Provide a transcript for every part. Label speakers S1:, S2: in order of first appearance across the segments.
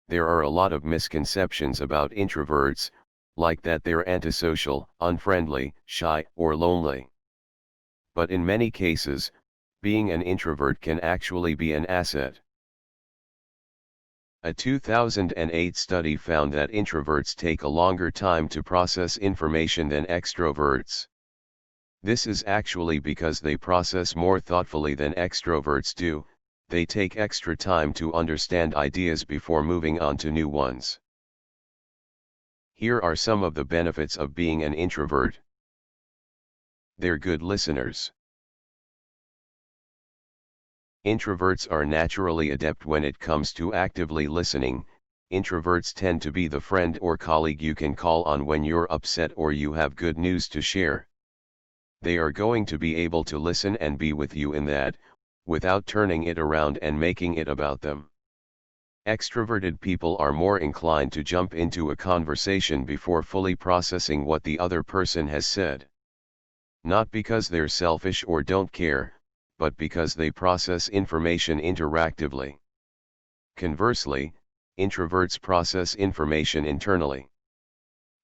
S1: There are a lot of misconceptions about introverts, like that they're antisocial, unfriendly, shy, or lonely. But in many cases, being an introvert can actually be an asset. A 2008 study found that introverts take a longer time to process information than extroverts. This is actually because they process more thoughtfully than extroverts do. They take extra time to understand ideas before moving on to new ones. Here are some of the benefits of being an introvert. They're good listeners. Introverts are naturally adept when it comes to actively listening. Introverts tend to be the friend or colleague you can call on when you're upset or you have good news to share. They are going to be able to listen and be with you in that, without turning it around and making it about them. Extroverted people are more inclined to jump into a conversation before fully processing what the other person has said. Not because they're selfish or don't care, but because they process information interactively. Conversely, introverts process information internally.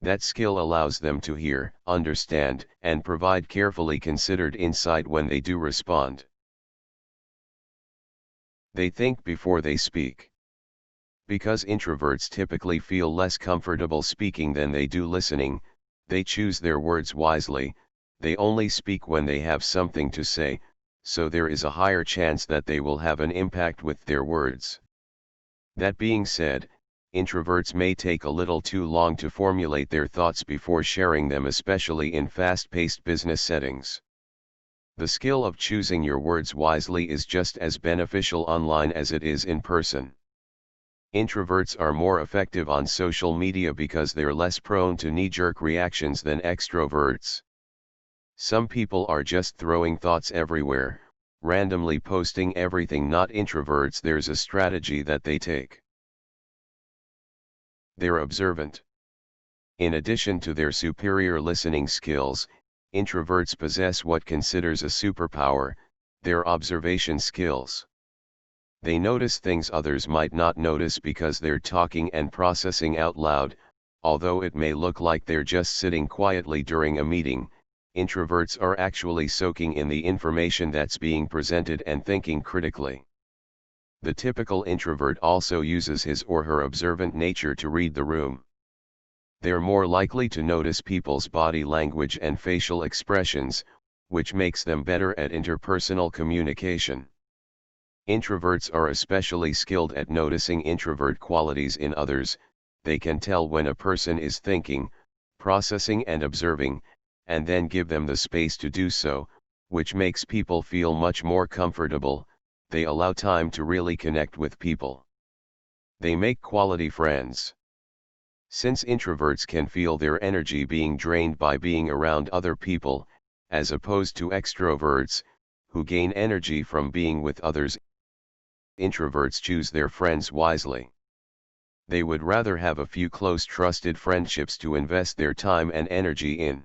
S1: That skill allows them to hear, understand, and provide carefully considered insight when they do respond. They think before they speak. Because introverts typically feel less comfortable speaking than they do listening, they choose their words wisely. They only speak when they have something to say, so there is a higher chance that they will have an impact with their words. That being said, introverts may take a little too long to formulate their thoughts before sharing them, especially in fast-paced business settings. The skill of choosing your words wisely is just as beneficial online as it is in person. Introverts are more effective on social media because they're less prone to knee-jerk reactions than extroverts. Some people are just throwing thoughts everywhere, randomly posting everything. Not introverts. There's a strategy that they take. They're observant. In addition to their superior listening skills, introverts possess what considers a superpower, their observation skills. They notice things others might not notice because they're talking and processing out loud. Although it may look like they're just sitting quietly during a meeting, introverts are actually soaking in the information that's being presented and thinking critically. The typical introvert also uses his or her observant nature to read the room. They're more likely to notice people's body language and facial expressions, which makes them better at interpersonal communication. Introverts are especially skilled at noticing introvert qualities in others. They can tell when a person is thinking, processing and observing, and then give them the space to do so, which makes people feel much more comfortable. They allow time to really connect with people. They make quality friends. Since introverts can feel their energy being drained by being around other people, as opposed to extroverts, who gain energy from being with others, introverts choose their friends wisely. They would rather have a few close trusted friendships to invest their time and energy in.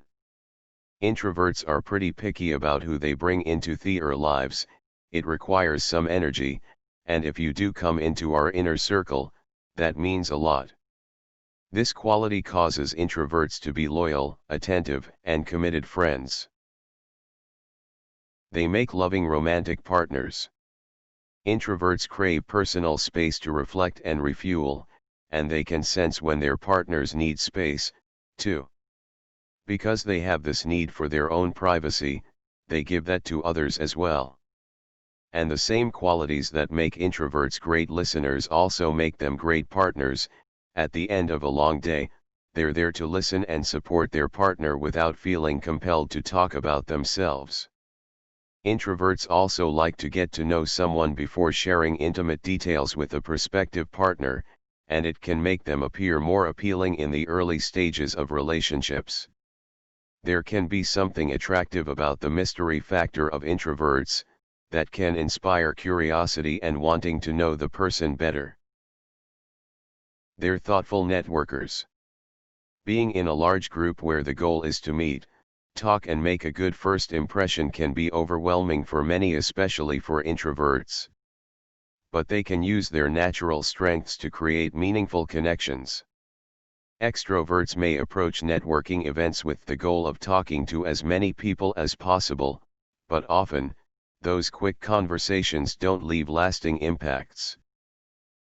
S1: Introverts are pretty picky about who they bring into their lives. It requires some energy, and if you do come into our inner circle, that means a lot. This quality causes introverts to be loyal, attentive, and committed friends. They make loving romantic partners. Introverts crave personal space to reflect and refuel, and they can sense when their partners need space, too. Because they have this need for their own privacy, they give that to others as well. And the same qualities that make introverts great listeners also make them great partners. At the end of a long day, they're there to listen and support their partner without feeling compelled to talk about themselves. Introverts also like to get to know someone before sharing intimate details with a prospective partner, and it can make them appear more appealing in the early stages of relationships. There can be something attractive about the mystery factor of introverts, that can inspire curiosity and wanting to know the person better. They're thoughtful networkers. Being in a large group where the goal is to meet, talk and make a good first impression can be overwhelming for many, especially for introverts. but they can use their natural strengths to create meaningful connections. Extroverts may approach networking events with the goal of talking to as many people as possible, but often, those quick conversations don't leave lasting impacts.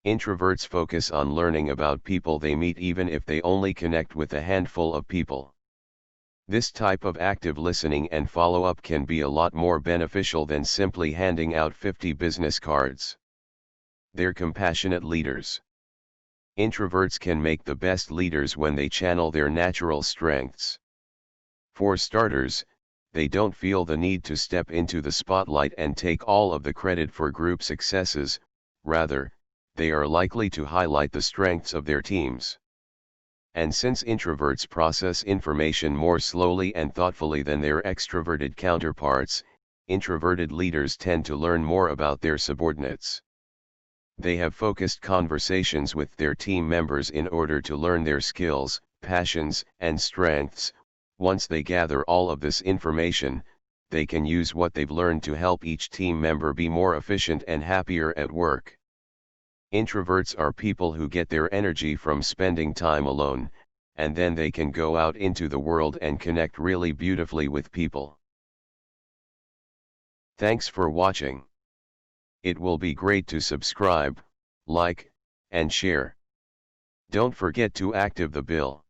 S1: Introverts focus on learning about people they meet even if they only connect with a handful of people. This type of active listening and follow-up can be a lot more beneficial than simply handing out 50 business cards. They're compassionate leaders. Introverts can make the best leaders when they channel their natural strengths. For starters, they don't feel the need to step into the spotlight and take all of the credit for group successes, rather, they are likely to highlight the strengths of their teams. And since introverts process information more slowly and thoughtfully than their extroverted counterparts, introverted leaders tend to learn more about their subordinates. They have focused conversations with their team members in order to learn their skills, passions, and strengths. Once they gather all of this information, they can use what they've learned to help each team member be more efficient and happier at work. Introverts are people who get their energy from spending time alone, and then they can go out into the world and connect really beautifully with people. Thanks for watching. It will be great to subscribe, like, and share. Don't forget to active the bell.